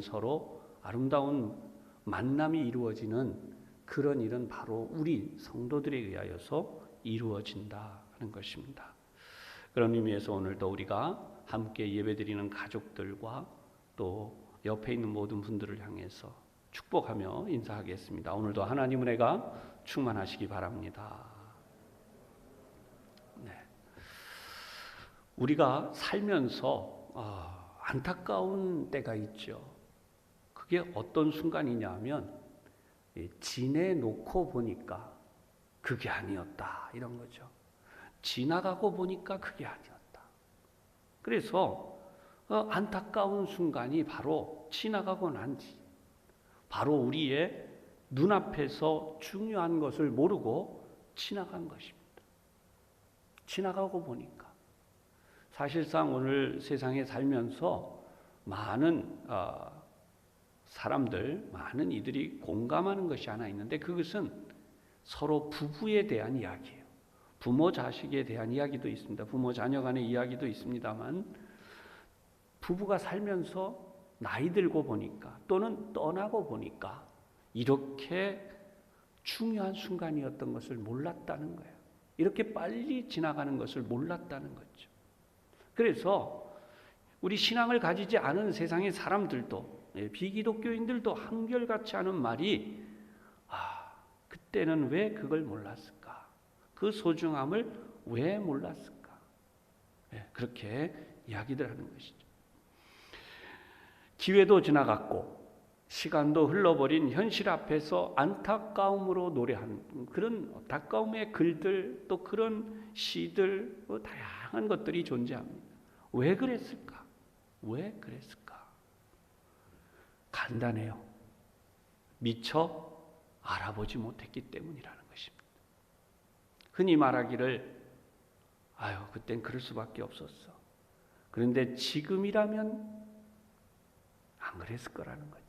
서로 아름다운 만남이 이루어지는 그런 일은 바로 우리 성도들에 의하여서 이루어진다 하는 것입니다. 그런 의미에서 오늘도 우리가 함께 예배드리는 가족들과 또 옆에 있는 모든 분들을 향해서 축복하며 인사하겠습니다. 오늘도 하나님 은혜가 충만하시기 바랍니다. 네. 우리가 살면서 안타까운 때가 있죠. 그게 어떤 순간이냐 하면 지내놓고 보니까 그게 아니었다 이런 거죠. 지나가고 보니까 그게 아니었다. 그래서 안타까운 순간이 바로 지나가고 난 뒤, 바로 우리의 눈앞에서 중요한 것을 모르고 지나간 것입니다. 지나가고 보니까 사실상 오늘 세상에 살면서 많은 사람들, 많은 이들이 공감하는 것이 하나 있는데 그것은 서로 부부에 대한 이야기예요. 부모 자식에 대한 이야기도 있습니다. 부모 자녀 간의 이야기도 있습니다만 부부가 살면서 나이 들고 보니까 또는 떠나고 보니까 이렇게 중요한 순간이었던 것을 몰랐다는 거예요. 이렇게 빨리 지나가는 것을 몰랐다는 거죠. 그래서 우리 신앙을 가지지 않은 세상의 사람들도 비기독교인들도 한결같이 하는 말이 그때는 왜 그걸 몰랐을까? 그 소중함을 왜 몰랐을까? 그렇게 이야기들 하는 것이죠. 기회도 지나갔고 시간도 흘러버린 현실 앞에서 안타까움으로 노래하는 그런 안타까움의 글들 또 그런 시들 다양한 것들이 존재합니다. 왜 그랬을까? 왜 그랬을까? 간단해요. 미처 알아보지 못했기 때문이라는 것입니다. 흔히 말하기를 그땐 그럴 수밖에 없었어. 그런데 지금이라면 안 그랬을 거라는 거죠.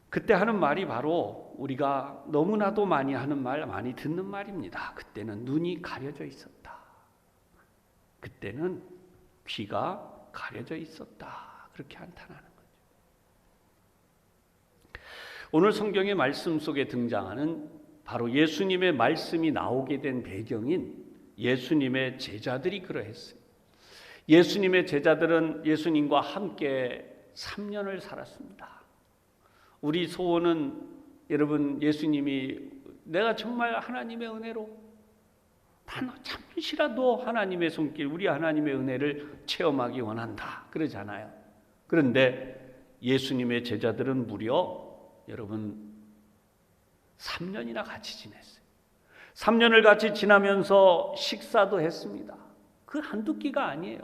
그때 하는 말이 바로 우리가 너무나도 많이 하는 말, 많이 듣는 말입니다. 그때는 눈이 가려져 있었다. 그때는 귀가 가려져 있었다. 그렇게 한탄하는 거죠. 오늘 성경의 말씀 속에 등장하는 바로 예수님의 말씀이 나오게 된 배경인 예수님의 제자들이 그러했어요. 예수님의 제자들은 예수님과 함께 3년을 살았습니다. 우리 소원은 여러분 예수님이 내가 정말 하나님의 은혜로 단 잠시라도 하나님의 손길, 우리 하나님의 은혜를 체험하기 원한다 그러잖아요. 그런데 예수님의 제자들은 무려 여러분 3년이나 같이 지냈어요. 3년을 같이 지나면서 식사도 했습니다. 그 한두 끼가 아니에요.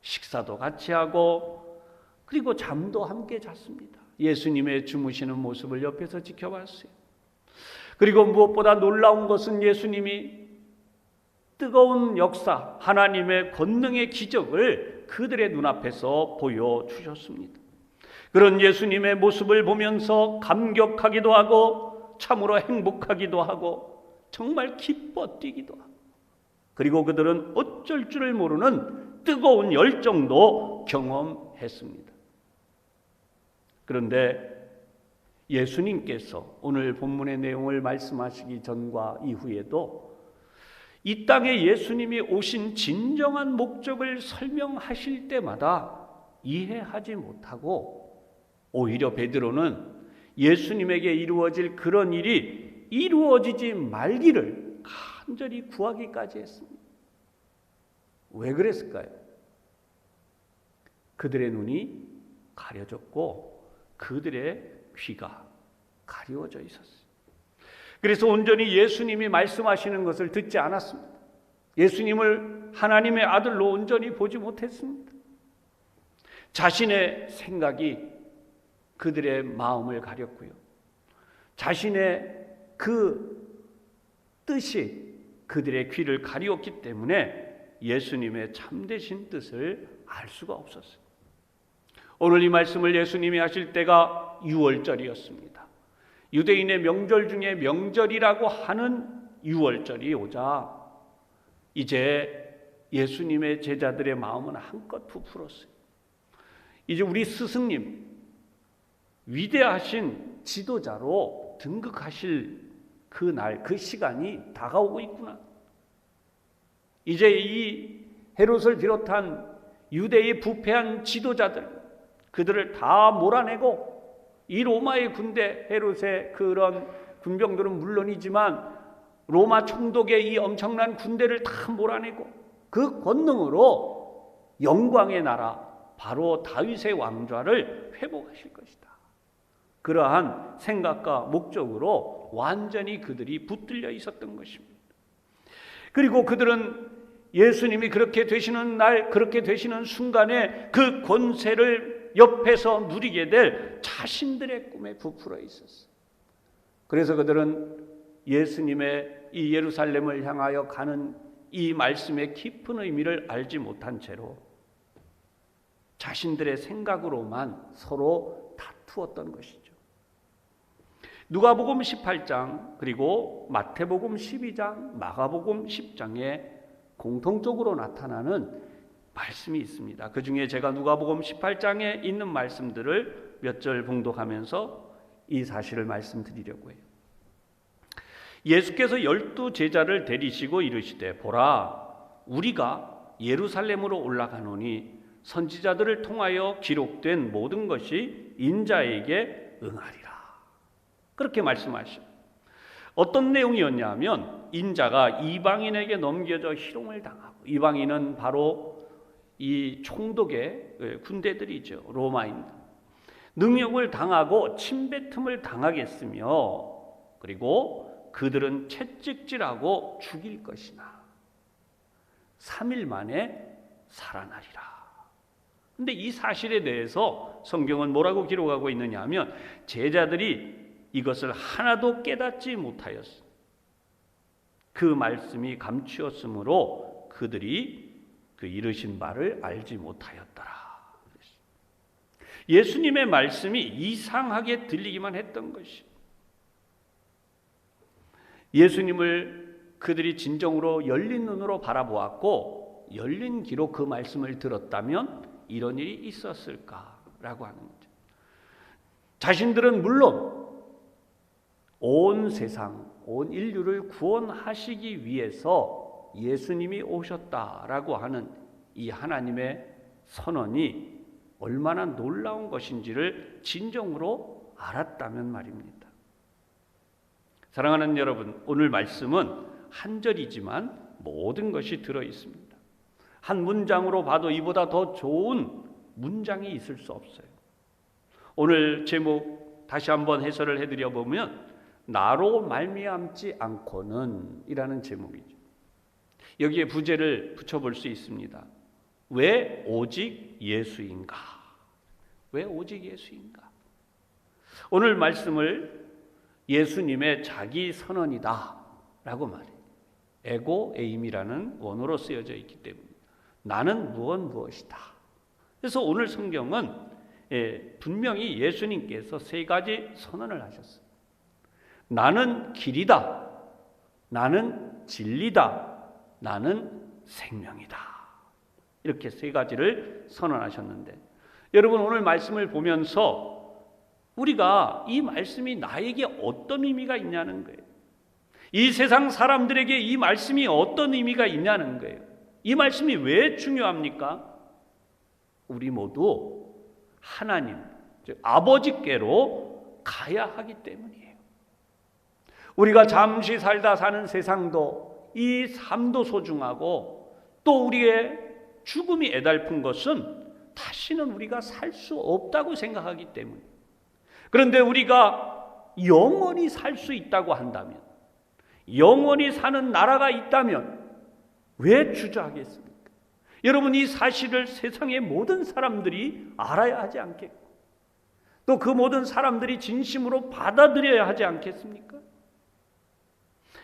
식사도 같이 하고 그리고 잠도 함께 잤습니다. 예수님의 주무시는 모습을 옆에서 지켜봤어요. 그리고 무엇보다 놀라운 것은 예수님이 뜨거운 역사, 하나님의 권능의 기적을 그들의 눈앞에서 보여주셨습니다. 그런 예수님의 모습을 보면서 감격하기도 하고 참으로 행복하기도 하고 정말 기뻐 뛰기도 하고 그리고 그들은 어쩔 줄을 모르는 뜨거운 열정도 경험했습니다. 그런데 예수님께서 오늘 본문의 내용을 말씀하시기 전과 이후에도 이 땅에 예수님이 오신 진정한 목적을 설명하실 때마다 이해하지 못하고 오히려 베드로는 예수님에게 이루어질 그런 일이 이루어지지 말기를 간절히 구하기까지 했습니다. 왜 그랬을까요? 그들의 눈이 가려졌고 그들의 귀가 가리워져 있었어요. 그래서 온전히 예수님이 말씀하시는 것을 듣지 않았습니다. 예수님을 하나님의 아들로 온전히 보지 못했습니다. 자신의 생각이 그들의 마음을 가렸고요. 자신의 그 뜻이 그들의 귀를 가리웠기 때문에 예수님의 참되신 뜻을 알 수가 없었어요. 오늘 이 말씀을 예수님이 하실 때가 유월절이었습니다. 유대인의 명절 중에 명절이라고 하는 유월절이 오자 이제 예수님의 제자들의 마음은 한껏 부풀었어요. 이제 우리 스승님, 위대하신 지도자로 등극하실 그 날, 그 시간이 다가오고 있구나. 이제 이 헤롯을 비롯한 유대의 부패한 지도자들, 그들을 다 몰아내고 이 로마의 군대, 헤롯의 그런 군병들은 물론이지만 로마 총독의 이 엄청난 군대를 다 몰아내고 그 권능으로 영광의 나라, 바로 다윗의 왕좌를 회복하실 것이다. 그러한 생각과 목적으로 완전히 그들이 붙들려 있었던 것입니다. 그리고 그들은 예수님이 그렇게 되시는 날, 그렇게 되시는 순간에 그 권세를 옆에서 누리게 될 자신들의 꿈에 부풀어 있었어요. 그래서 그들은 예수님의 이 예루살렘을 향하여 가는 이 말씀의 깊은 의미를 알지 못한 채로 자신들의 생각으로만 서로 다투었던 것이죠. 누가복음 18장 그리고 마태복음 12장, 마가복음 10장에 공통적으로 나타나는 말씀이 있습니다. 그 중에 제가 누가복음 18장에 있는 말씀들을 몇 절 봉독하면서 이 사실을 말씀드리려고 해요. 예수께서 12 제자를 데리시고 이르시되 보라, 우리가 예루살렘으로 올라가노니 선지자들을 통하여 기록된 모든 것이 인자에게 응하리라. 그렇게 말씀하시죠. 어떤 내용이었냐 하면 인자가 이방인에게 넘겨져 희롱을 당하고, 이방인은 바로 이 총독의 군대들이죠. 로마인. 능욕을 당하고 침뱉음을 당하겠으며, 그리고 그들은 채찍질하고 죽일 것이나 3일 만에 살아나리라. 근데 이 사실에 대해서 성경은 뭐라고 기록하고 있느냐 하면 제자들이 이것을 하나도 깨닫지 못하였어. 그 말씀이 감추었으므로 그들이 그 이르신 바를 알지 못하였더라. 예수님의 말씀이 이상하게 들리기만 했던 것이, 예수님을 그들이 진정으로 열린 눈으로 바라보았고 열린 귀로 그 말씀을 들었다면 이런 일이 있었을까라고 하는 거죠. 자신들은 물론 온 세상, 온 인류를 구원하시기 위해서 예수님이 오셨다라고 하는 이 하나님의 선언이 얼마나 놀라운 것인지를 진정으로 알았다면 말입니다. 사랑하는 여러분, 오늘 말씀은 한 절이지만 모든 것이 들어 있습니다. 한 문장으로 봐도 이보다 더 좋은 문장이 있을 수 없어요. 오늘 제목 다시 한번 해설을 해드려 보면 나로 말미암지 않고는 이라는 제목이죠. 여기에 부제를 붙여볼 수 있습니다. 왜 오직 예수인가? 왜 오직 예수인가? 오늘 말씀을 예수님의 자기 선언이다 라고 말해요. 에고 에임이라는 원어로 쓰여져 있기 때문에 나는 무엇이다. 그래서 오늘 성경은 분명히 예수님께서 세 가지 선언을 하셨어요. 나는 길이다, 나는 진리다, 나는 생명이다. 이렇게 세 가지를 선언하셨는데, 여러분 오늘 말씀을 보면서 우리가 이 말씀이 나에게 어떤 의미가 있냐는 거예요. 이 세상 사람들에게 이 말씀이 어떤 의미가 있냐는 거예요. 이 말씀이 왜 중요합니까? 우리 모두 하나님, 즉 아버지께로 가야 하기 때문이에요. 우리가 잠시 살다 사는 세상도, 이 삶도 소중하고 또 우리의 죽음이 애달픈 것은 다시는 우리가 살 수 없다고 생각하기 때문에, 그런데 우리가 영원히 살 수 있다고 한다면, 영원히 사는 나라가 있다면 왜 주저하겠습니까? 여러분, 이 사실을 세상의 모든 사람들이 알아야 하지 않겠고, 또 그 모든 사람들이 진심으로 받아들여야 하지 않겠습니까?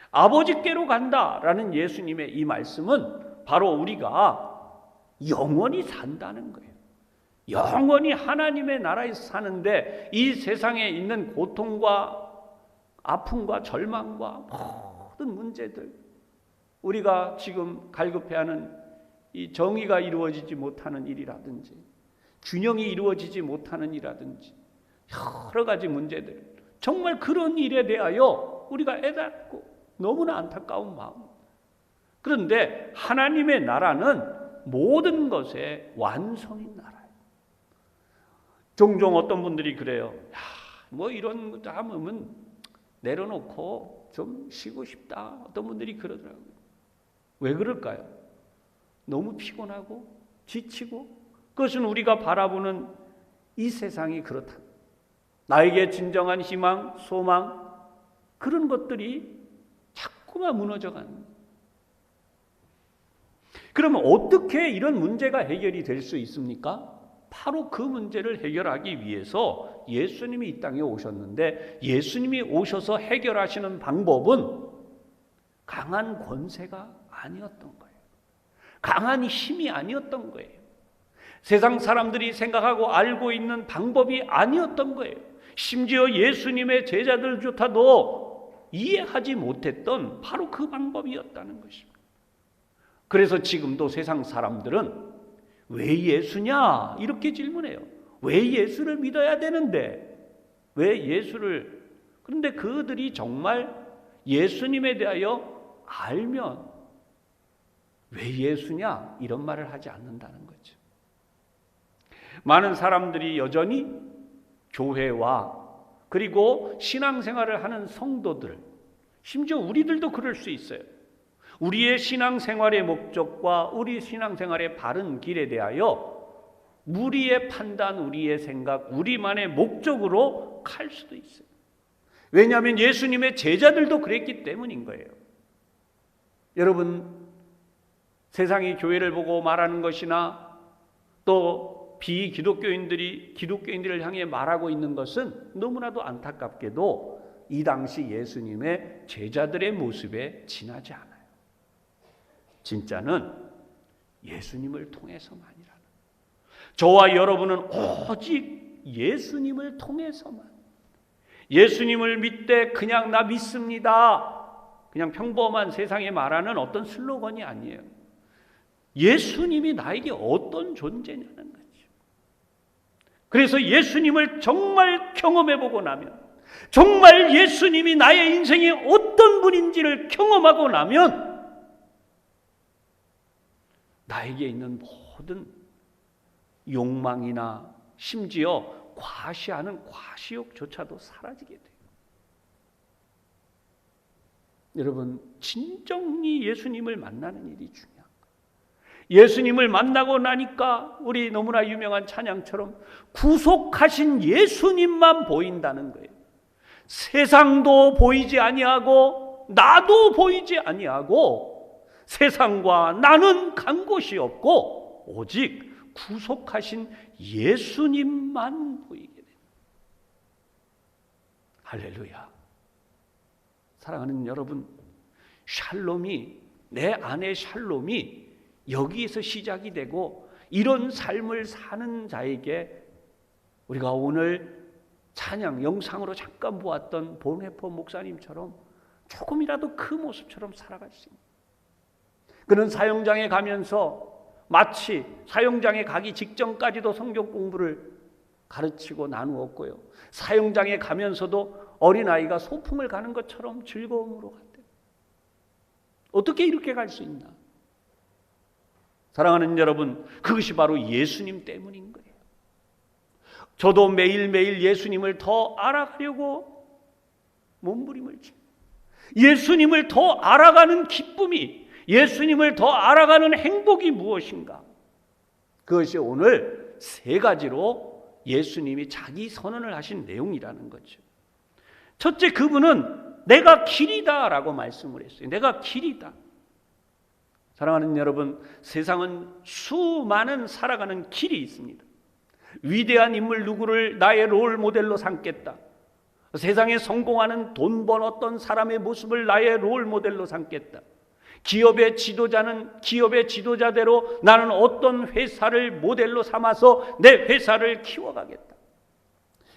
아버지께로 간다라는 예수님의 이 말씀은 바로 우리가 영원히 산다는 거예요. 영원히 하나님의 나라에서 사는데 이 세상에 있는 고통과 아픔과 절망과 모든 문제들, 우리가 지금 갈급해하는 이 정의가 이루어지지 못하는 일이라든지 균형이 이루어지지 못하는 일이라든지 여러 가지 문제들, 정말 그런 일에 대하여 우리가 애닫고 너무나 안타까운 마음. 그런데 하나님의 나라는 모든 것의 완성인 나라예요. 종종 어떤 분들이 그래요. 뭐 이런 것도 하면 내려놓고 좀 쉬고 싶다. 어떤 분들이 그러더라고요. 왜 그럴까요? 너무 피곤하고 지치고, 그것은 우리가 바라보는 이 세상이 그렇다. 나에게 진정한 희망, 소망, 그런 것들이 자꾸만 무너져가는. 그러면 어떻게 이런 문제가 해결이 될 수 있습니까? 바로 그 문제를 해결하기 위해서 예수님이 이 땅에 오셨는데, 예수님이 오셔서 해결하시는 방법은 강한 권세가 아니었던 거예요. 강한 힘이 아니었던 거예요. 세상 사람들이 생각하고 알고 있는 방법이 아니었던 거예요. 심지어 예수님의 제자들조차도 이해하지 못했던 바로 그 방법이었다는 것입니다. 그래서 지금도 세상 사람들은 왜 예수냐? 이렇게 질문해요. 왜 예수를 믿어야 되는데? 왜 예수를? 그런데 그들이 정말 예수님에 대하여 알면 왜 예수냐? 이런 말을 하지 않는다는 거죠. 많은 사람들이 여전히 교회와 그리고 신앙생활을 하는 성도들, 심지어 우리들도 그럴 수 있어요. 우리의 신앙생활의 목적과 우리 신앙생활의 바른 길에 대하여 우리의 판단, 우리의 생각, 우리만의 목적으로 갈 수도 있어요. 왜냐하면 예수님의 제자들도 그랬기 때문인 거예요. 여러분, 세상이 교회를 보고 말하는 것이나 또 비기독교인들이 기독교인들을 향해 말하고 있는 것은 너무나도 안타깝게도 이 당시 예수님의 제자들의 모습에 지나지 않아요. 진짜는 예수님을 통해서만이라는, 저와 여러분은 오직 예수님을 통해서만, 예수님을 믿되 그냥 나 믿습니다, 그냥 평범한 세상에 말하는 어떤 슬로건이 아니에요. 예수님이 나에게 어떤 존재냐는 거죠. 그래서 예수님을 정말 경험해보고 나면, 정말 예수님이 나의 인생의 어떤 분인지를 경험하고 나면 나에게 있는 모든 욕망이나 심지어 과시하는 과시욕조차도 사라지게 돼요. 여러분, 진정히 예수님을 만나는 일이 중요합니다. 예수님을 만나고 나니까 우리 너무나 유명한 찬양처럼 구속하신 예수님만 보인다는 거예요. 세상도 보이지 아니하고 나도 보이지 아니하고 세상과 나는 간 곳이 없고 오직 구속하신 예수님만 보이게 됩니다. 할렐루야. 사랑하는 여러분, 샬롬이, 내 안의 샬롬이 여기에서 시작이 되고, 이런 삶을 사는 자에게 우리가 오늘 찬양 영상으로 잠깐 보았던 본회포 목사님처럼 조금이라도 그 모습처럼 살아갈 수 있습니다. 그는 사형장에 가면서 마치 사형장에 가기 직전까지도 성경 공부를 가르치고 나누었고요, 사형장에 가면서도 어린아이가 소풍을 가는 것처럼 즐거움으로 갔대요. 어떻게 이렇게 갈 수 있나? 사랑하는 여러분, 그것이 바로 예수님 때문인 거예요. 저도 매일매일 예수님을 더 알아가려고 몸부림을 칩니다. 예수님을 더 알아가는 기쁨이, 예수님을 더 알아가는 행복이 무엇인가? 그것이 오늘 세 가지로 예수님이 자기 선언을 하신 내용이라는 거죠. 첫째, 그분은 내가 길이다 라고 말씀을 했어요. 내가 길이다. 사랑하는 여러분, 세상은 수많은 살아가는 길이 있습니다. 위대한 인물 누구를 나의 롤 모델로 삼겠다, 세상에 성공하는 돈 번 어떤 사람의 모습을 나의 롤 모델로 삼겠다, 기업의 지도자는 기업의 지도자대로 나는 어떤 회사를 모델로 삼아서 내 회사를 키워가겠다.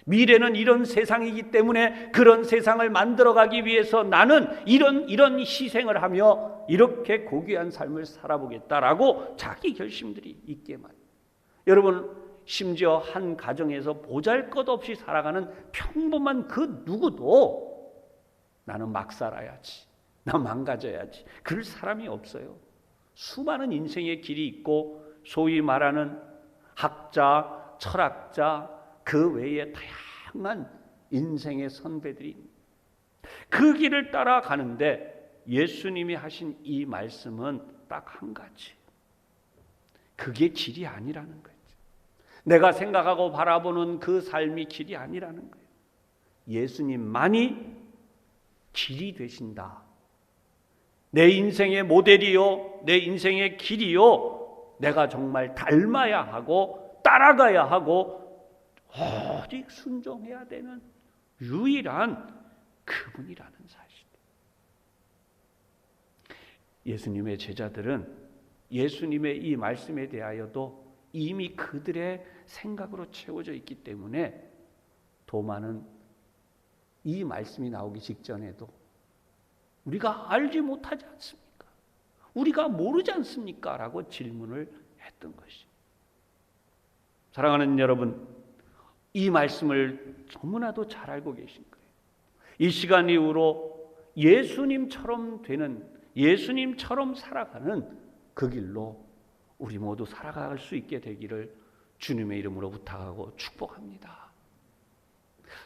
미래는 이런 세상이기 때문에 그런 세상을 만들어가기 위해서 나는 이런 희생을 하며 이렇게 고귀한 삶을 살아보겠다라고 자기 결심들이 있게 말이에요. 여러분, 심지어 한 가정에서 보잘것없이 살아가는 평범한 그 누구도 나는 막 살아야지, 나 망가져야지, 그럴 사람이 없어요. 수많은 인생의 길이 있고 소위 말하는 학자, 철학자, 그 외에 다양한 인생의 선배들이 그 길을 따라가는데 예수님이 하신 이 말씀은 딱 한 가지. 그게 길이 아니라는 거죠. 내가 생각하고 바라보는 그 삶이 길이 아니라는 거예요. 예수님만이 길이 되신다. 내 인생의 모델이요, 내 인생의 길이요, 내가 정말 닮아야 하고 따라가야 하고 오직 순종해야 되는 유일한 그분이라는 사실. 예수님의 제자들은 예수님의 이 말씀에 대하여도 이미 그들의 생각으로 채워져 있기 때문에 도마는 이 말씀이 나오기 직전에도 우리가 알지 못하지 않습니까? 우리가 모르지 않습니까? 라고 질문을 했던 것입니다. 사랑하는 여러분, 이 말씀을 너무나도 잘 알고 계신 거예요. 이 시간 이후로 예수님처럼 되는, 예수님처럼 살아가는 그 길로 우리 모두 살아갈 수 있게 되기를 주님의 이름으로 부탁하고 축복합니다.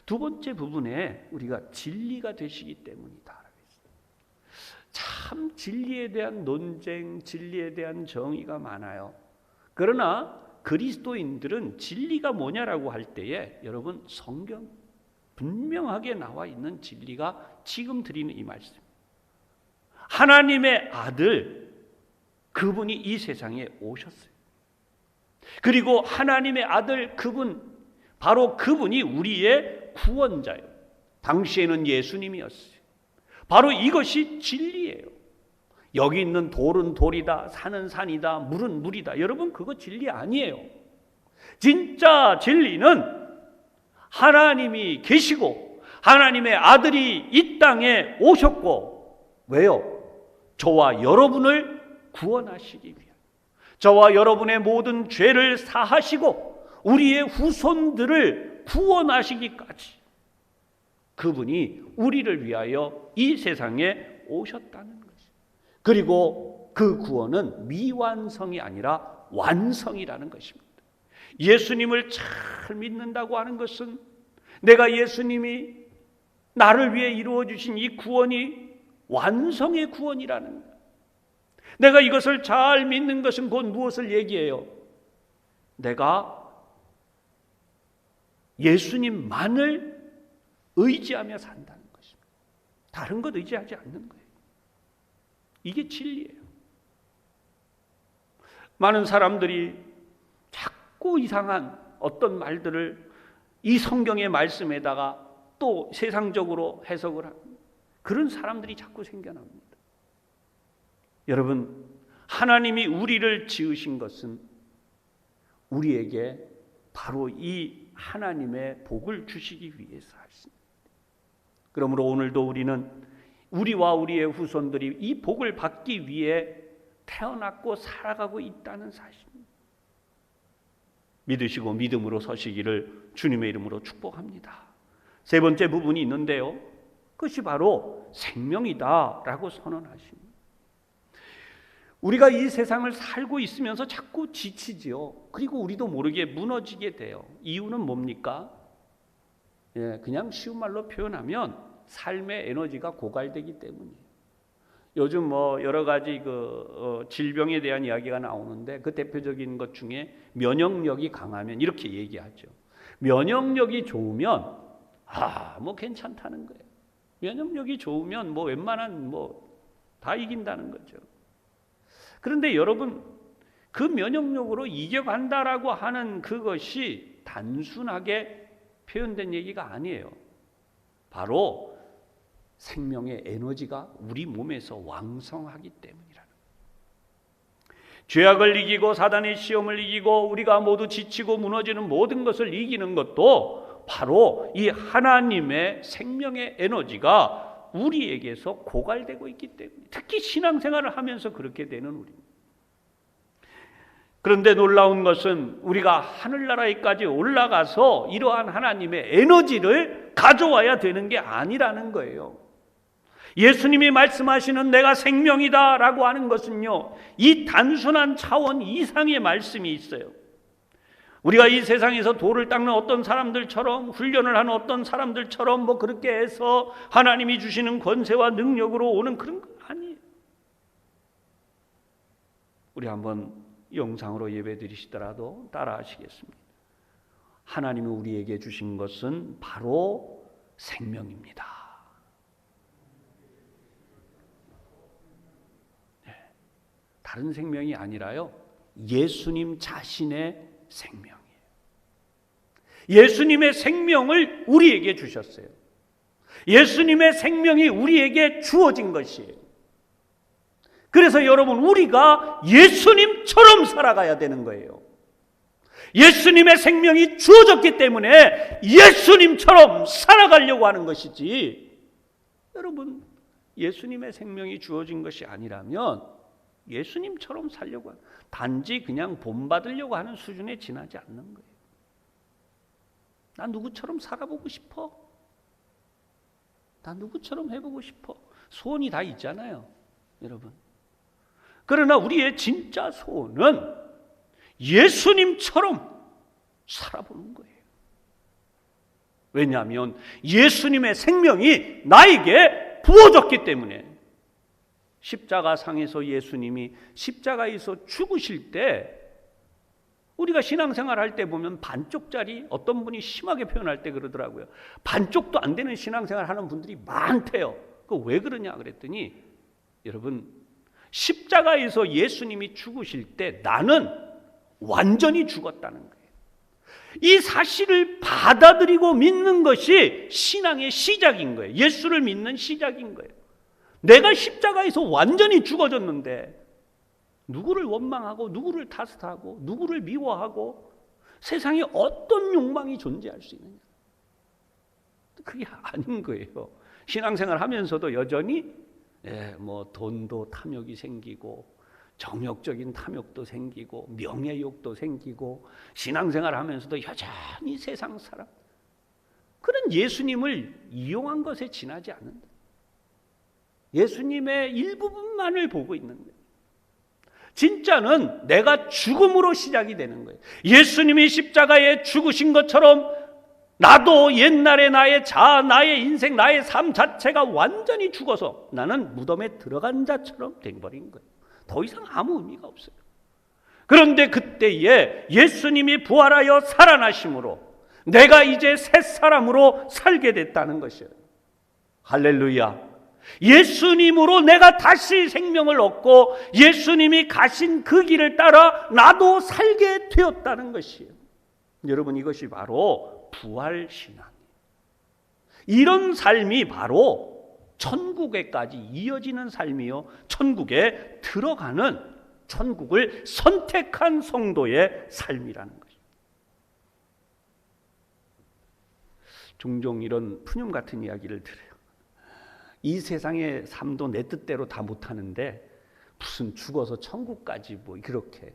두 번째 부분에 우리가 진리가 되시기 때문이다. 참 진리에 대한 논쟁, 진리에 대한 정의가 많아요. 그러나 그리스도인들은 진리가 뭐냐라고 할 때에 여러분 성경 분명하게 나와 있는 진리가 지금 드리는 이 말씀. 하나님의 아들, 그분이 이 세상에 오셨어요. 그리고 하나님의 아들 그분, 바로 그분이 우리의 구원자예요. 당시에는 예수님이었어요. 바로 이것이 진리예요. 여기 있는 돌은 돌이다, 산은 산이다, 물은 물이다. 여러분 그거 진리 아니에요. 진짜 진리는 하나님이 계시고 하나님의 아들이 이 땅에 오셨고, 왜요? 저와 여러분을 구원하시기 위해, 저와 여러분의 모든 죄를 사하시고 우리의 후손들을 구원하시기까지 그분이 우리를 위하여 이 세상에 오셨다는 것이죠. 그리고 그 구원은 미완성이 아니라 완성이라는 것입니다. 예수님을 잘 믿는다고 하는 것은 내가 예수님이 나를 위해 이루어 주신 이 구원이 완성의 구원이라는 거예요. 내가 이것을 잘 믿는 것은 곧 무엇을 얘기해요? 내가 예수님만을 의지하며 산다는 것입니다. 다른 것 의지하지 않는 거예요. 이게 진리예요. 많은 사람들이 자꾸 이상한 어떤 말들을 이 성경의 말씀에다가 또 세상적으로 해석을 하는 그런 사람들이 자꾸 생겨납니다. 여러분, 하나님이 우리를 지으신 것은 우리에게 바로 이 하나님의 복을 주시기 위해서 하십니다. 그러므로 오늘도 우리는 우리와 우리의 후손들이 이 복을 받기 위해 태어났고 살아가고 있다는 사실입니다. 믿으시고 믿음으로 서시기를 주님의 이름으로 축복합니다. 세 번째 부분이 있는데요, 그것이 바로 생명이다라고 선언하십니다. 우리가 이 세상을 살고 있으면서 자꾸 지치지요. 그리고 우리도 모르게 무너지게 돼요. 이유는 뭡니까? 그냥 쉬운 말로 표현하면 삶의 에너지가 고갈되기 때문이에요. 요즘 뭐 여러 가지 질병에 대한 이야기가 나오는데 그 대표적인 것 중에 면역력이 강하면 이렇게 얘기하죠. 면역력이 좋으면 뭐 괜찮다는 거예요. 면역력이 좋으면 뭐 웬만한 다 이긴다는 거죠. 그런데 여러분, 그 면역력으로 이겨간다라고 하는 그것이 단순하게 표현된 얘기가 아니에요. 바로 생명의 에너지가 우리 몸에서 왕성하기 때문이라는 거예요. 죄악을 이기고 사단의 시험을 이기고 우리가 모두 지치고 무너지는 모든 것을 이기는 것도 바로 이 하나님의 생명의 에너지가 우리에게서 고갈되고 있기 때문에, 특히 신앙생활을 하면서 그렇게 되는 우리입니다. 그런데 놀라운 것은 우리가 하늘나라에까지 올라가서 이러한 하나님의 에너지를 가져와야 되는 게 아니라는 거예요. 예수님이 말씀하시는 내가 생명이다 라고 하는 것은요, 이 단순한 차원 이상의 말씀이 있어요. 우리가 이 세상에서 돌을 닦는 어떤 사람들처럼, 훈련을 하는 어떤 사람들처럼 그렇게 해서 하나님이 주시는 권세와 능력으로 오는 그런 거 아니에요. 우리 한번 영상으로 예배 드리시더라도 따라 하시겠습니다. 하나님이 우리에게 주신 것은 바로 생명입니다. 네. 다른 생명이 아니라요, 예수님 자신의 생명이에요. 예수님의 생명을 우리에게 주셨어요. 예수님의 생명이 우리에게 주어진 것이에요. 그래서 여러분, 우리가 예수님처럼 살아가야 되는 거예요. 예수님의 생명이 주어졌기 때문에 예수님처럼 살아가려고 하는 것이지, 여러분, 예수님의 생명이 주어진 것이 아니라면 예수님처럼 살려고 하는, 단지 그냥 본받으려고 하는 수준에 지나지 않는 거예요. 나 누구처럼 살아보고 싶어? 나 누구처럼 해보고 싶어? 소원이 다 있잖아요, 여러분. 그러나 우리의 진짜 소원은 예수님처럼 살아보는 거예요. 왜냐하면 예수님의 생명이 나에게 부어졌기 때문에. 십자가상에서 예수님이 십자가에서 죽으실 때, 우리가 신앙생활 할 때 보면 반쪽짜리, 어떤 분이 심하게 표현할 때 그러더라고요. 반쪽도 안 되는 신앙생활 하는 분들이 많대요. 그 왜 그러냐 그랬더니, 여러분, 십자가에서 예수님이 죽으실 때 나는 완전히 죽었다는 거예요. 이 사실을 받아들이고 믿는 것이 신앙의 시작인 거예요. 예수를 믿는 시작인 거예요. 내가 십자가에서 완전히 죽어졌는데 누구를 원망하고 누구를 탓하고 누구를 미워하고 세상에 어떤 욕망이 존재할 수 있느냐? 그게 아닌 거예요. 신앙생활 하면서도 여전히 돈도 탐욕이 생기고 정욕적인 탐욕도 생기고 명예욕도 생기고, 신앙생활 하면서도 여전히 세상 사람, 그런 예수님을 이용한 것에 지나지 않는다. 예수님의 일부분만을 보고 있는 거예요. 진짜는 내가 죽음으로 시작이 되는 거예요. 예수님이 십자가에 죽으신 것처럼 나도 옛날에 나의 자아, 나의 인생, 나의 삶 자체가 완전히 죽어서 나는 무덤에 들어간 자처럼 돼버린 거예요. 더 이상 아무 의미가 없어요. 그런데 그때에 예수님이 부활하여 살아나심으로 내가 이제 새 사람으로 살게 됐다는 것이에요. 할렐루야. 예수님으로 내가 다시 생명을 얻고 예수님이 가신 그 길을 따라 나도 살게 되었다는 것이에요. 여러분, 이것이 바로 부활신앙이에요. 이런 삶이 바로 천국에까지 이어지는 삶이요, 천국에 들어가는, 천국을 선택한 성도의 삶이라는 것입니다. 종종 이런 푸념 같은 이야기를 들어요. 이 세상의 삶도 내 뜻대로 다 못하는데 무슨 죽어서 천국까지 그렇게,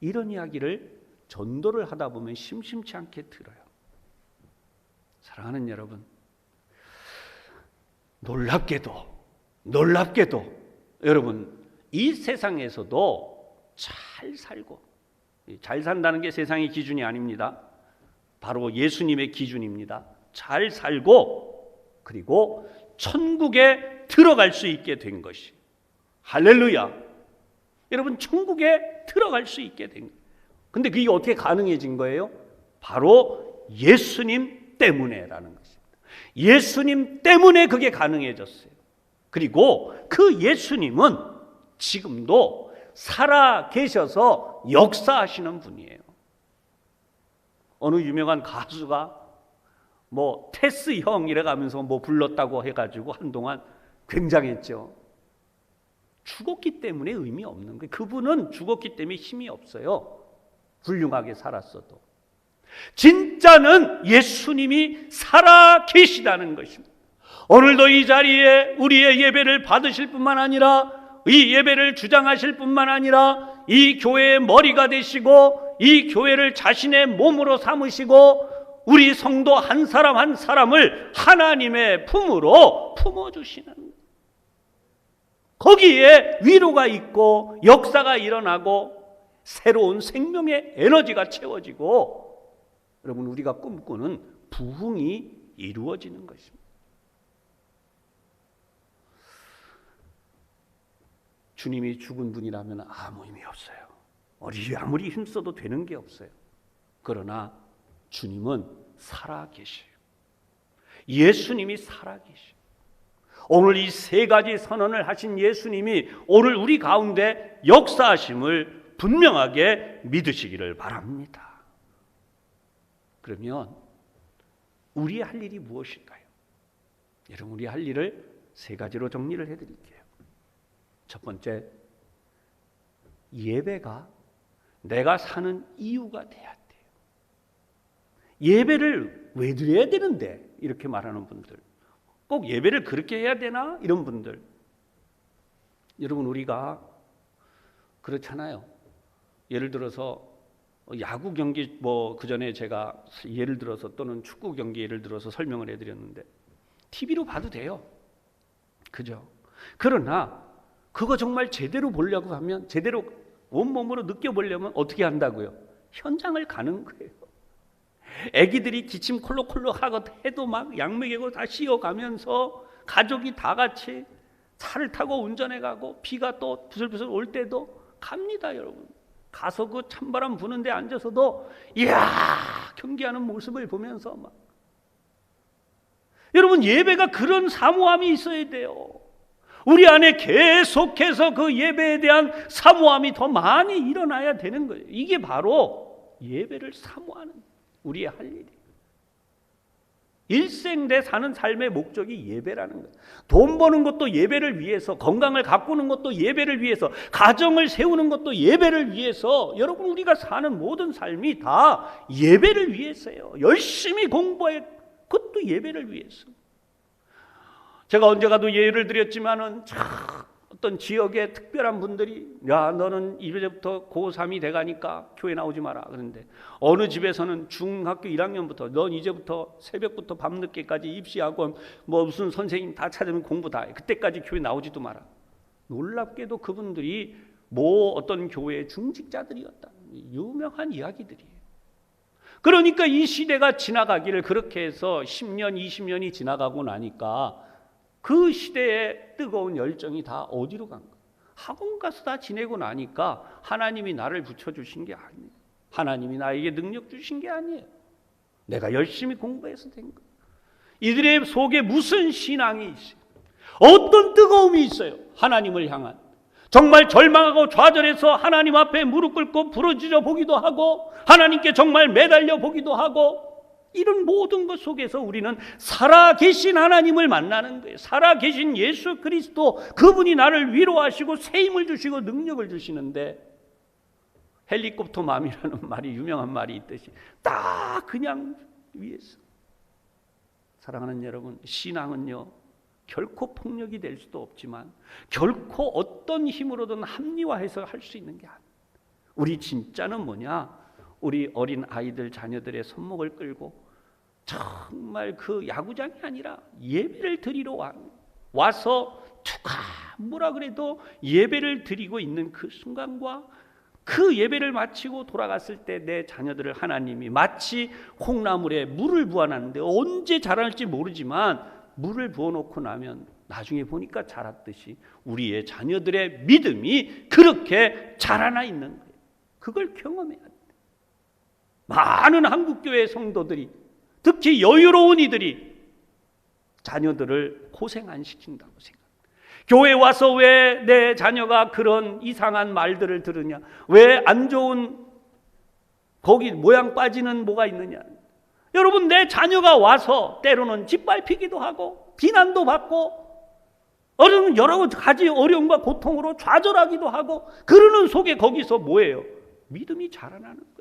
이런 이야기를 전도를 하다 보면 심심치 않게 들어요. 사랑하는 여러분, 놀랍게도 여러분, 이 세상에서도 잘 살고, 잘 산다는 게 세상의 기준이 아닙니다. 바로 예수님의 기준입니다. 잘 살고 그리고 천국에 들어갈 수 있게 된 것이, 할렐루야. 여러분, 천국에 들어갈 수 있게 된 거예요. 근데 그게 어떻게 가능해진 거예요? 바로 예수님 때문에라는 것입니다. 예수님 때문에 그게 가능해졌어요. 그리고 그 예수님은 지금도 살아 계셔서 역사하시는 분이에요. 어느 유명한 가수가 테스 형 이래가면서 불렀다고 해가지고 한동안 굉장했죠. 죽었기 때문에 의미 없는 거예요. 그분은 죽었기 때문에 힘이 없어요. 훌륭하게 살았어도. 진짜는 예수님이 살아 계시다는 것입니다. 오늘도 이 자리에 우리의 예배를 받으실 뿐만 아니라, 이 예배를 주장하실 뿐만 아니라, 이 교회의 머리가 되시고 이 교회를 자신의 몸으로 삼으시고 우리 성도 한 사람 한 사람을 하나님의 품으로 품어주시는, 거기에 위로가 있고 역사가 일어나고 새로운 생명의 에너지가 채워지고, 여러분, 우리가 꿈꾸는 부흥이 이루어지는 것입니다. 주님이 죽은 분이라면 아무 의미 없어요. 아무리 힘써도 되는 게 없어요. 그러나 주님은 살아계셔요. 예수님이 살아계셔요. 오늘 이 세 가지 선언을 하신 예수님이 오늘 우리 가운데 역사하심을 분명하게 믿으시기를 바랍니다. 그러면 우리 할 일이 무엇일까요? 여러분, 우리 할 일을 세 가지로 정리를 해드릴게요. 첫 번째, 예배가 내가 사는 이유가 돼야 돼요. 예배를 왜 드려야 되는데? 이렇게 말하는 분들, 꼭 예배를 그렇게 해야 되나? 이런 분들, 여러분, 우리가 그렇잖아요. 예를 들어서 야구 경기, 그 전에 제가 예를 들어서, 또는 축구 경기 예를 들어서 설명을 해드렸는데 TV로 봐도 돼요. 그죠? 그러나 그거 정말 제대로 보려고 하면, 제대로 온몸으로 느껴보려면 어떻게 한다고요? 현장을 가는 거예요. 애기들이 기침 콜록콜록 하고 해도 막 양맥이고 다 씌어가면서 가족이 다 같이 차를 타고 운전해 가고, 비가 또 부슬부슬 올 때도 갑니다. 여러분, 가서 그 찬바람 부는 데 앉아서도 이야, 경기하는 모습을 보면서 막, 여러분, 예배가 그런 사모함이 있어야 돼요. 우리 안에 계속해서 그 예배에 대한 사모함이 더 많이 일어나야 되는 거예요. 이게 바로 예배를 사모하는 우리의 할 일이에요. 일생대 사는 삶의 목적이 예배라는 거예요. 돈 버는 것도 예배를 위해서, 건강을 가꾸는 것도 예배를 위해서, 가정을 세우는 것도 예배를 위해서, 여러분, 우리가 사는 모든 삶이 다 예배를 위해서예요. 열심히 공부해, 그것도 예배를 위해서. 제가 언제 가도 예를 드렸지만은, 어떤 지역의 특별한 분들이, 야, 너는 이제부터 고3이 돼가니까 교회 나오지 마라. 그런데 어느 집에서는 중학교 1학년부터 넌 이제부터 새벽부터 밤늦게까지 입시학원 무슨 선생님 다 찾으면 공부 다 해. 그때까지 교회 나오지도 마라. 놀랍게도 그분들이 어떤 교회의 중직자들이었다. 유명한 이야기들이에요. 그러니까 이 시대가 지나가기를, 그렇게 해서 10년, 20년이 지나가고 나니까 그 시대의 뜨거운 열정이 다 어디로 간 거예요? 학원 가서 다 지내고 나니까 하나님이 나를 붙여주신 게 아니에요. 하나님이 나에게 능력 주신 게 아니에요. 내가 열심히 공부해서 된 거예요. 이들의 속에 무슨 신앙이 있어요? 어떤 뜨거움이 있어요? 하나님을 향한. 정말 절망하고 좌절해서 하나님 앞에 무릎 꿇고 부르짖어 보기도 하고, 하나님께 정말 매달려 보기도 하고, 이런 모든 것 속에서 우리는 살아계신 하나님을 만나는 거예요. 살아계신 예수 그리스도, 그분이 나를 위로하시고 새 힘을 주시고 능력을 주시는데, 헬리콥터 맘이라는 말이, 유명한 말이 있듯이 딱 그냥 위에서. 사랑하는 여러분, 신앙은요, 결코 폭력이 될 수도 없지만 결코 어떤 힘으로든 합리화해서 할 수 있는 게 아니에요. 우리 진짜는 뭐냐? 우리 어린 아이들, 자녀들의 손목을 끌고 정말 그 야구장이 아니라 예배를 드리러 와서 누가 뭐라 그래도 예배를 드리고 있는 그 순간과, 그 예배를 마치고 돌아갔을 때 내 자녀들을 하나님이 마치 콩나물에 물을 부어놨는데 언제 자랄지 모르지만 물을 부어놓고 나면 나중에 보니까 자랐듯이 우리의 자녀들의 믿음이 그렇게 자라나 있는 거예요. 그걸 경험해야 돼요. 많은 한국교회 성도들이, 특히 여유로운 이들이 자녀들을 고생 안 시킨다고 생각합니다. 교회 와서 왜 내 자녀가 그런 이상한 말들을 들으냐, 왜 안 좋은 거기 모양 빠지는 뭐가 있느냐. 여러분, 내 자녀가 와서 때로는 짓밟히기도 하고 비난도 받고 여러 가지 어려움과 고통으로 좌절하기도 하고, 그러는 속에 거기서 뭐예요? 믿음이 자라나는 거예요.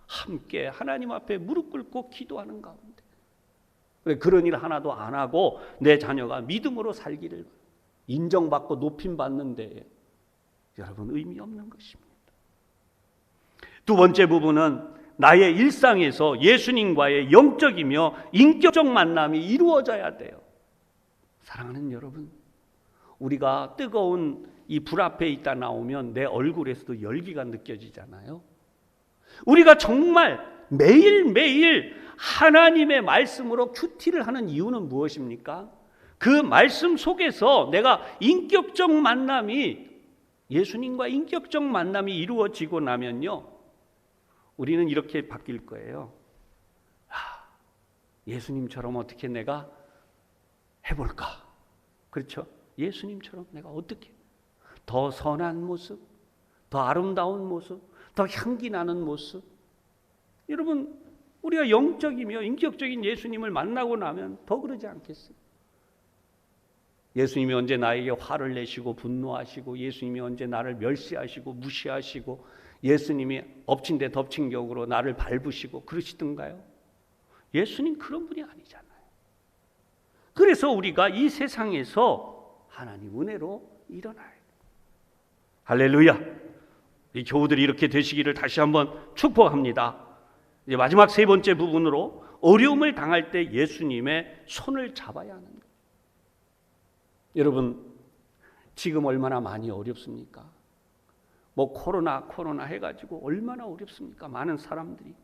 함께 하나님 앞에 무릎 꿇고 기도하는 가운데. 그런 일 하나도 안 하고 내 자녀가 믿음으로 살기를 인정받고 높임받는데, 여러분, 의미 없는 것입니다. 두 번째 부분은 나의 일상에서 예수님과의 영적이며 인격적 만남이 이루어져야 돼요. 사랑하는 여러분, 우리가 뜨거운 이 불 앞에 있다 나오면 내 얼굴에서도 열기가 느껴지잖아요. 우리가 정말 매일매일 하나님의 말씀으로 큐티를 하는 이유는 무엇입니까? 그 말씀 속에서 내가 인격적 만남이, 예수님과 인격적 만남이 이루어지고 나면요, 우리는 이렇게 바뀔 거예요. 예수님처럼 어떻게 내가 해볼까? 그렇죠? 예수님처럼 내가 어떻게 더 선한 모습, 더 아름다운 모습, 더 향기 나는 모습. 여러분, 우리가 영적이며 인격적인 예수님을 만나고 나면 더 그러지 않겠어요? 예수님이 언제 나에게 화를 내시고 분노하시고, 예수님이 언제 나를 멸시하시고 무시하시고, 예수님이 엎친 데 덮친 격으로 나를 밟으시고 그러시던가요? 예수님 그런 분이 아니잖아요. 그래서 우리가 이 세상에서 하나님 은혜로 일어나야 돼요. 할렐루야. 이 교우들이 이렇게 되시기를 다시 한번 축복합니다. 이제 마지막 세 번째 부분으로, 어려움을 당할 때 예수님의 손을 잡아야 하는 거예요. 여러분, 지금 얼마나 많이 어렵습니까? 뭐 코로나 해가지고 얼마나 어렵습니까? 많은 사람들이.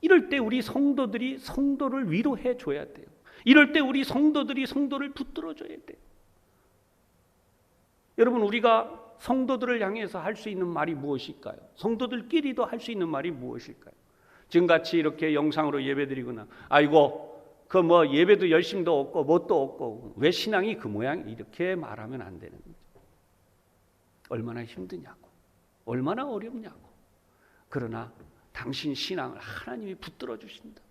이럴 때 우리 성도들이 성도를 위로해 줘야 돼요. 이럴 때 우리 성도들이 성도를 붙들어 줘야 돼요. 여러분, 우리가 성도들을 향해서 할 수 있는 말이 무엇일까요? 성도들끼리도 할 수 있는 말이 무엇일까요? 지금같이 이렇게 영상으로 예배드리거나, 아이고 그 뭐 예배도 열심도 없고 뭣도 없고 왜 신앙이 그 모양, 이렇게 말하면 안 되는 거죠. 얼마나 힘드냐고, 얼마나 어렵냐고. 그러나 당신 신앙을 하나님이 붙들어 주신다.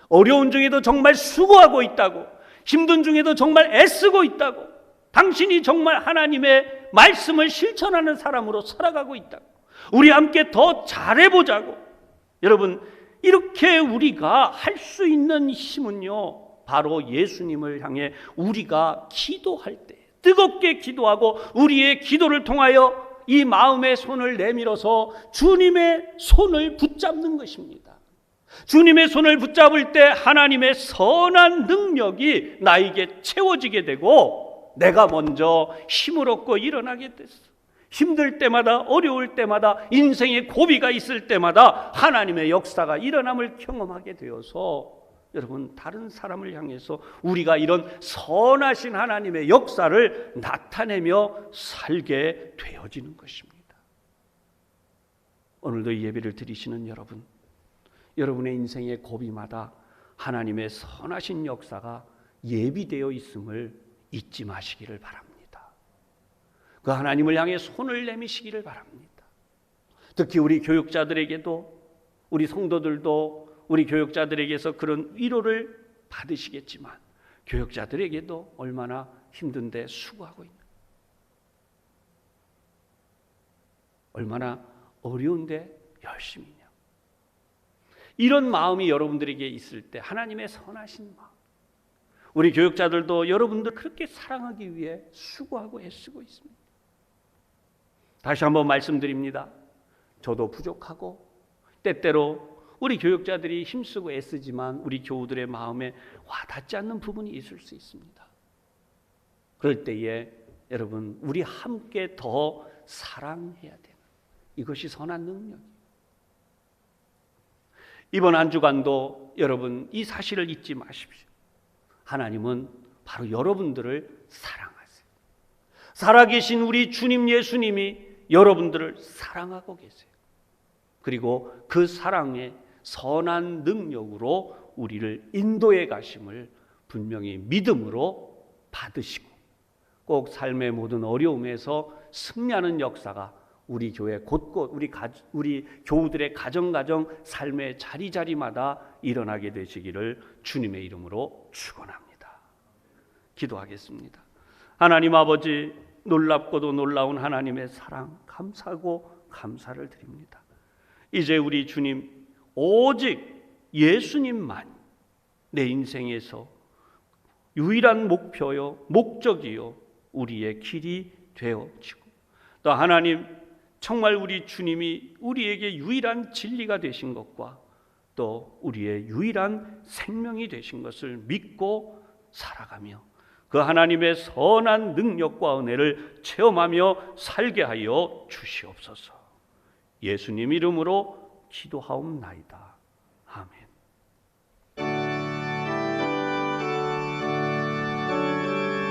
어려운 중에도 정말 수고하고 있다고, 힘든 중에도 정말 애쓰고 있다고, 당신이 정말 하나님의 말씀을 실천하는 사람으로 살아가고 있다고, 우리 함께 더 잘해보자고. 여러분, 이렇게 우리가 할 수 있는 힘은요, 바로 예수님을 향해 우리가 기도할 때, 뜨겁게 기도하고 우리의 기도를 통하여 이 마음의 손을 내밀어서 주님의 손을 붙잡는 것입니다. 주님의 손을 붙잡을 때 하나님의 선한 능력이 나에게 채워지게 되고, 내가 먼저 힘을 얻고 일어나게 됐어. 힘들 때마다, 어려울 때마다, 인생의 고비가 있을 때마다 하나님의 역사가 일어남을 경험하게 되어서, 여러분, 다른 사람을 향해서 우리가 이런 선하신 하나님의 역사를 나타내며 살게 되어지는 것입니다. 오늘도 이 예배를 드리시는 여러분, 여러분의 인생의 고비마다 하나님의 선하신 역사가 예비되어 있음을 잊지 마시기를 바랍니다. 그 하나님을 향해 손을 내미시기를 바랍니다. 특히 우리 교육자들에게도, 우리 성도들도 우리 교육자들에게서 그런 위로를 받으시겠지만, 교육자들에게도 얼마나 힘든데 수고하고 있는, 얼마나 어려운데 열심히 있냐. 이런 마음이 여러분들에게 있을 때 하나님의 선하신 마음, 우리 교육자들도 여러분들 그렇게 사랑하기 위해 수고하고 애쓰고 있습니다. 다시 한번 말씀드립니다. 저도 부족하고 때때로 우리 교육자들이 힘쓰고 애쓰지만 우리 교우들의 마음에 와닿지 않는 부분이 있을 수 있습니다. 그럴 때에 여러분, 우리 함께 더 사랑해야 되는, 이것이 선한 능력이에요. 이번 한 주간도 여러분 이 사실을 잊지 마십시오. 하나님은 바로 여러분들을 사랑하세요. 살아계신 우리 주님 예수님이 여러분들을 사랑하고 계세요. 그리고 그 사랑의 선한 능력으로 우리를 인도해 가심을 분명히 믿음으로 받으시고, 꼭 삶의 모든 어려움에서 승리하는 역사가 우리 교회 곳곳, 우리 교우들의 가정 삶의 자리마다 일어나게 되시기를 주님의 이름으로 축원합니다. 기도하겠습니다. 하나님 아버지, 놀랍고도 놀라운 하나님의 사랑 감사하고 감사를 드립니다. 이제 우리 주님, 오직 예수님만 내 인생에서 유일한 목표요, 목적이요, 우리의 길이 되어지고, 또 하나님, 정말 우리 주님이 우리에게 유일한 진리가 되신 것과 또 우리의 유일한 생명이 되신 것을 믿고 살아가며 그 하나님의 선한 능력과 은혜를 체험하며 살게 하여 주시옵소서. 예수님 이름으로 기도하옵나이다.